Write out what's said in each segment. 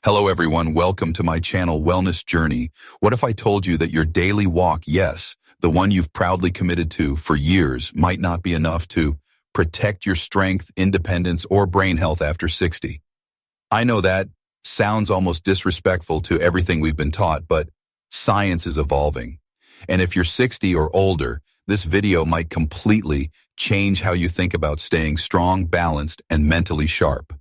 Hello everyone, welcome to my channel Wellness Journey. What if I told you that your daily walk, yes, the one you've proudly committed to for years, might not be enough to protect your strength, independence, or brain health after 60? I know that sounds almost disrespectful to everything we've been taught, but science is evolving. And if you're 60 or older, this video might completely change how you think about staying strong, balanced, and mentally sharp.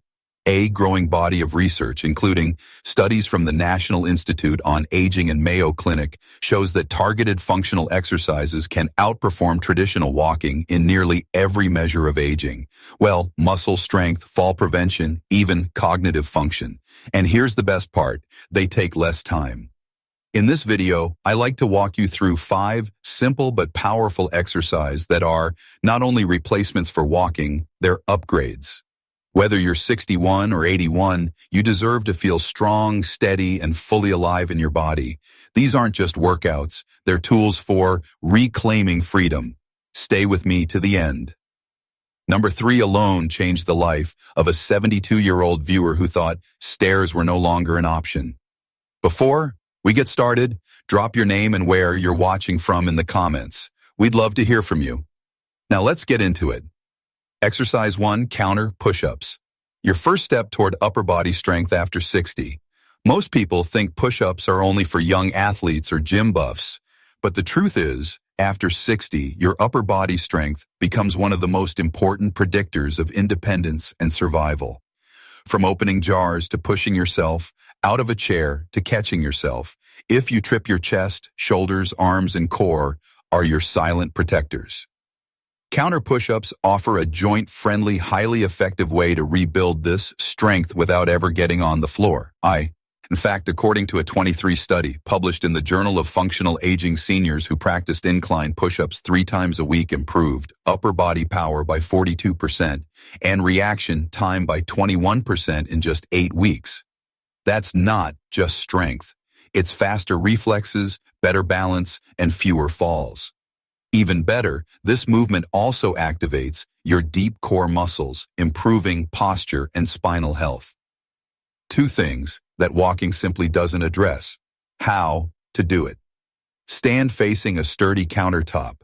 A growing body of research, including studies from the National Institute on Aging and Mayo Clinic, shows that targeted functional exercises can outperform traditional walking in nearly every measure of aging. Well, muscle strength, fall prevention, even cognitive function. And here's the best part, they take less time. In this video, I like to walk you through 5 simple but powerful exercises that are not only replacements for walking, they're upgrades. Whether you're 61 or 81, you deserve to feel strong, steady, and fully alive in your body. These aren't just workouts, they're tools for reclaiming freedom. Stay with me to the end. Number 3 alone changed the life of a 72-year-old viewer who thought stairs were no longer an option. Before we get started, drop your name and where you're watching from in the comments. We'd love to hear from you. Now let's get into it. Exercise 1, counter push-ups. Your first step toward upper body strength after 60. Most people think push-ups are only for young athletes or gym buffs, but the truth is, after 60, your upper body strength becomes one of the most important predictors of independence and survival. From opening jars to pushing yourself out of a chair to catching yourself, if you trip, your chest, shoulders, arms, and core are your silent protectors. Counter push-ups offer a joint-friendly, highly effective way to rebuild this strength without ever getting on the floor. In fact, according to a 23 study published in the Journal of Functional Aging, seniors who practiced incline push-ups 3 times a week improved upper body power by 42% and reaction time by 21% in just 8 weeks. That's not just strength. It's faster reflexes, better balance, and fewer falls. Even better, this movement also activates your deep core muscles, improving posture and spinal health. 2 things that walking simply doesn't address. How to do it. Stand facing a sturdy countertop.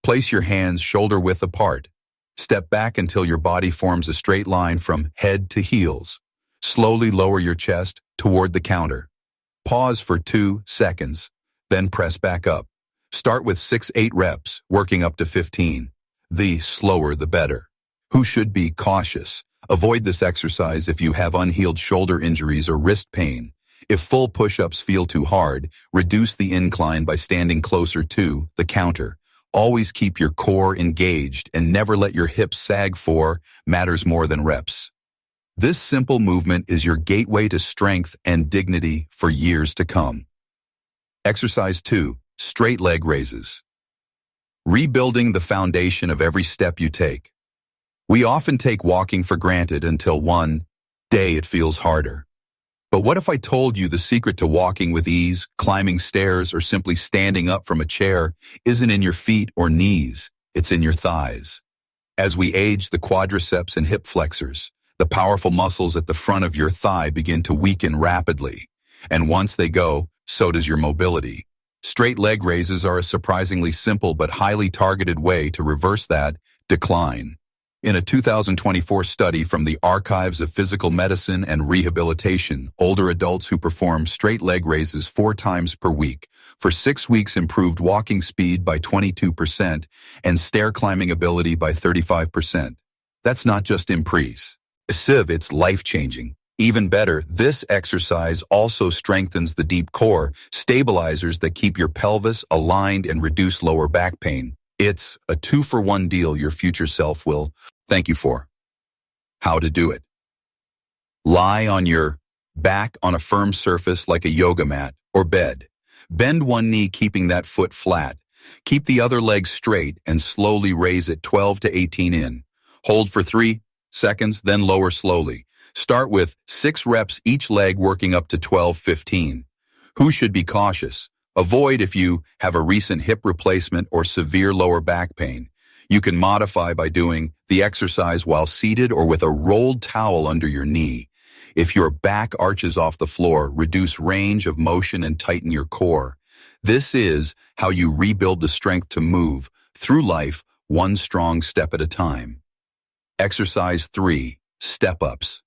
Place your hands shoulder-width apart. Step back until your body forms a straight line from head to heels. Slowly lower your chest toward the counter. Pause for 2 seconds, then press back up. Start with 6-8 reps, working up to 15. The slower the better. Who should be cautious? Avoid this exercise if you have unhealed shoulder injuries or wrist pain. If full push-ups feel too hard, reduce the incline by standing closer to the counter. Always keep your core engaged and never let your hips sag. Matters more than reps. This simple movement is your gateway to strength and dignity for years to come. Exercise 2. Straight leg raises. Rebuilding the foundation of every step you take. We often take walking for granted until one day it feels harder. But what if I told you the secret to walking with ease, climbing stairs, or simply standing up from a chair isn't in your feet or knees, it's in your thighs. As we age, the quadriceps and hip flexors, the powerful muscles at the front of your thigh, begin to weaken rapidly. And once they go, so does your mobility. Straight leg raises are a surprisingly simple but highly targeted way to reverse that decline. In a 2024 study from the Archives of Physical Medicine and Rehabilitation, older adults who performed straight leg raises 4 times per week for 6 weeks improved walking speed by 22% and stair climbing ability by 35%. That's not just impressive, it's life-changing. Even better, this exercise also strengthens the deep core, stabilizers that keep your pelvis aligned and reduce lower back pain. It's a 2-for-1 deal your future self will thank you for. How to do it. Lie on your back on a firm surface like a yoga mat or bed. Bend one knee, keeping that foot flat. Keep the other leg straight and slowly raise it 12 to 18 in. Hold for 3 seconds, then lower slowly. Start with 6 reps each leg, working up to 12-15. Who should be cautious? Avoid if you have a recent hip replacement or severe lower back pain. You can modify by doing the exercise while seated or with a rolled towel under your knee. If your back arches off the floor, reduce range of motion and tighten your core. This is how you rebuild the strength to move through life one strong step at a time. Exercise 3, step-ups.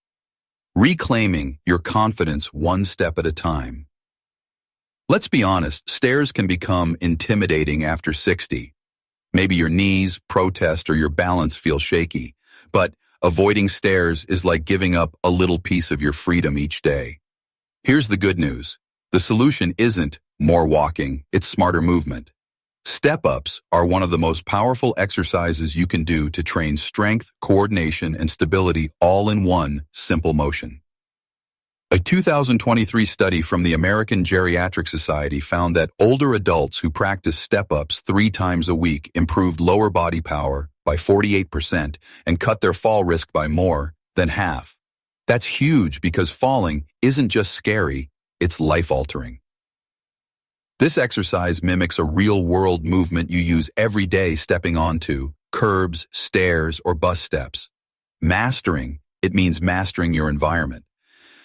Reclaiming your confidence one step at a time. Let's be honest, stairs can become intimidating after 60. Maybe your knees protest or your balance feels shaky, but avoiding stairs is like giving up a little piece of your freedom each day. Here's the good news. The solution isn't more walking, it's smarter movement. Step-ups are one of the most powerful exercises you can do to train strength, coordination, and stability all in one simple motion. A 2023 study from the American Geriatric Society found that older adults who practiced step-ups 3 times a week improved lower body power by 48% and cut their fall risk by more than half. That's huge because falling isn't just scary, it's life-altering. This exercise mimics a real-world movement you use every day, stepping onto curbs, stairs, or bus steps. Mastering it means mastering your environment.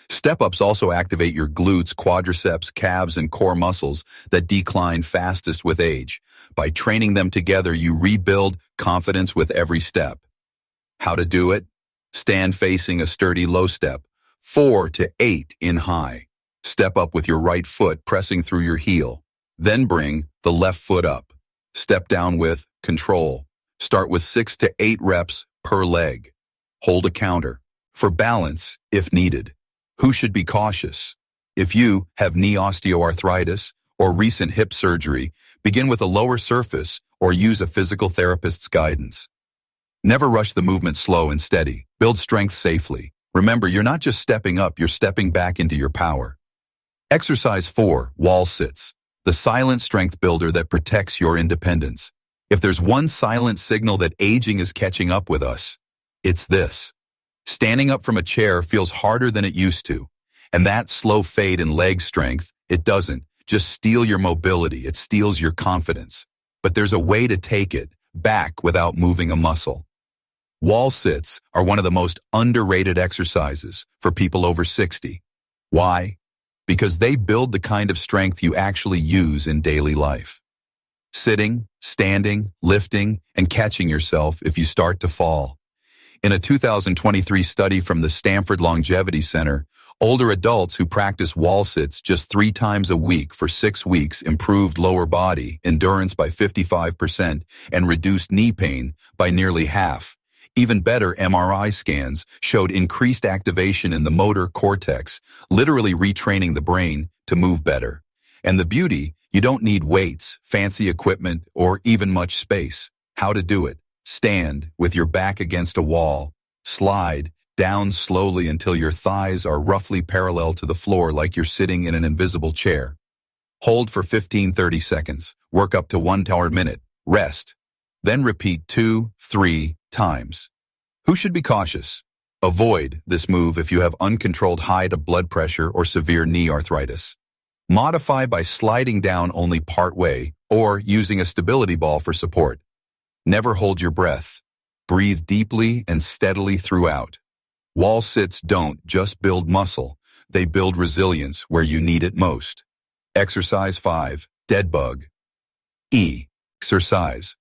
Step-ups also activate your glutes, quadriceps, calves, and core muscles that decline fastest with age. By training them together, you rebuild confidence with every step. How to do it? Stand facing a sturdy low step, 4 to 8 in high. Step up with your right foot pressing through your heel. Then bring the left foot up. Step down with control. Start with 6 to 8 reps per leg. Hold a counter. For balance, if needed. Who should be cautious? If you have knee osteoarthritis or recent hip surgery, begin with a lower surface or use a physical therapist's guidance. Never rush the movement, slow and steady. Build strength safely. Remember, you're not just stepping up, you're stepping back into your power. Exercise 4, wall sits. The silent strength builder that protects your independence. If there's one silent signal that aging is catching up with us, it's this. Standing up from a chair feels harder than it used to. And that slow fade in leg strength, it doesn't just steal your mobility, it steals your confidence. But there's a way to take it back without moving a muscle. Wall sits are one of the most underrated exercises for people over 60. Why? Because they build the kind of strength you actually use in daily life. Sitting, standing, lifting, and catching yourself if you start to fall. In a 2023 study from the Stanford Longevity Center, older adults who practice wall sits just 3 times a week for 6 weeks improved lower body endurance by 55% and reduced knee pain by nearly half. Even better, MRI scans showed increased activation in the motor cortex, literally retraining the brain to move better. And the beauty, you don't need weights, fancy equipment, or even much space. How to do it? Stand with your back against a wall. Slide down slowly until your thighs are roughly parallel to the floor like you're sitting in an invisible chair. Hold for 15-30 seconds. Work up to 1 minute. Rest. Then repeat 2-3 times. Who should be cautious? Avoid this move if you have uncontrolled high blood pressure or severe knee arthritis. Modify by sliding down only part way or using a stability ball for support. Never hold your breath. Breathe deeply and steadily throughout. Wall sits don't just build muscle, they build resilience where you need it most. Exercise 5, dead bug. Exercise.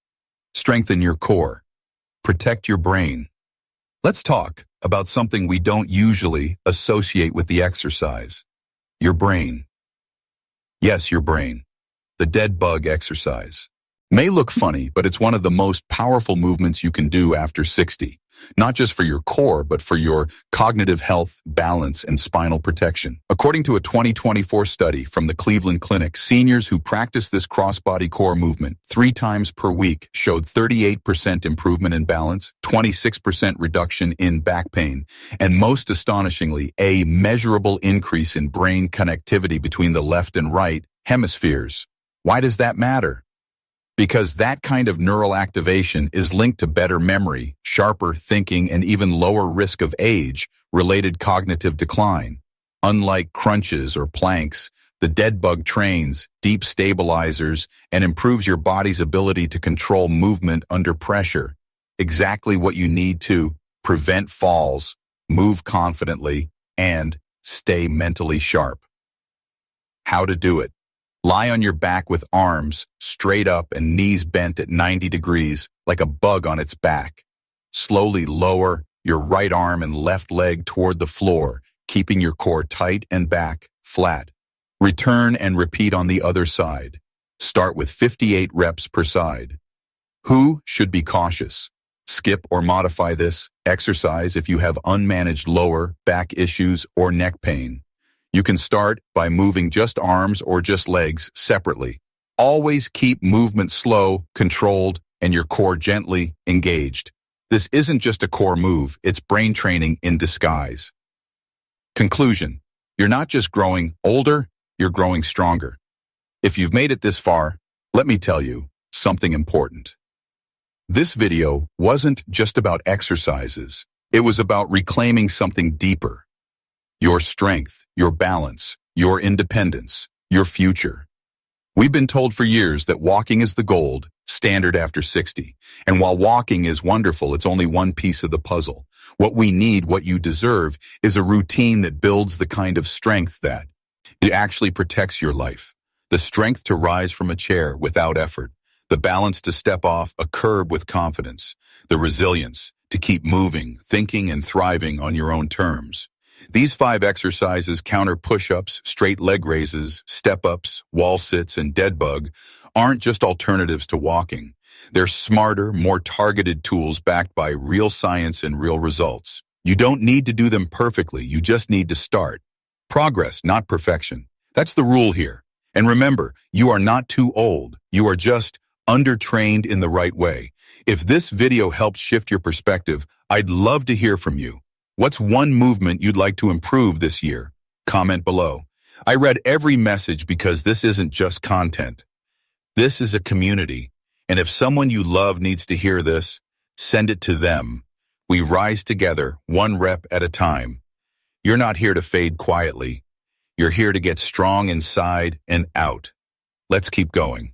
Strengthen your core. Protect your brain. Let's talk about something we don't usually associate with the exercise. Your brain. Yes, your brain. The dead bug exercise. May look funny, but it's one of the most powerful movements you can do after 60. Not just for your core, but for your cognitive health, balance, and spinal protection. According to a 2024 study from the Cleveland Clinic, seniors who practice this cross-body core movement 3 times per week showed 38% improvement in balance, 26% reduction in back pain, and most astonishingly, a measurable increase in brain connectivity between the left and right hemispheres. Why does that matter? Because that kind of neural activation is linked to better memory, sharper thinking, and even lower risk of age-related cognitive decline. Unlike crunches or planks, the dead bug trains deep stabilizers and improves your body's ability to control movement under pressure. Exactly what you need to prevent falls, move confidently, and stay mentally sharp. How to do it. Lie on your back with arms straight up and knees bent at 90 degrees like a bug on its back. Slowly lower your right arm and left leg toward the floor, keeping your core tight and back flat. Return and repeat on the other side. Start with 58 reps per side. Who should be cautious? Skip or modify this exercise if you have unmanaged lower back issues or neck pain. You can start by moving just arms or just legs separately. Always keep movement slow, controlled, and your core gently engaged. This isn't just a core move, it's brain training in disguise. Conclusion. You're not just growing older, you're growing stronger. If you've made it this far, let me tell you something important. This video wasn't just about exercises. It was about reclaiming something deeper. Your strength, your balance, your independence, your future. We've been told for years that walking is the gold standard after 60. And while walking is wonderful, it's only one piece of the puzzle. What we need, what you deserve, is a routine that builds the kind of strength that it actually protects your life. The strength to rise from a chair without effort. The balance to step off a curb with confidence. The resilience to keep moving, thinking, and thriving on your own terms. These 5 exercises, counter push-ups, straight leg raises, step-ups, wall sits, and dead bug, aren't just alternatives to walking. They're smarter, more targeted tools backed by real science and real results. You don't need to do them perfectly, you just need to start. Progress, not perfection. That's the rule here. And remember, you are not too old. You are just undertrained in the right way. If this video helps shift your perspective, I'd love to hear from you. What's one movement you'd like to improve this year? Comment below. I read every message because this isn't just content. This is a community. And if someone you love needs to hear this, send it to them. We rise together, one rep at a time. You're not here to fade quietly. You're here to get strong inside and out. Let's keep going.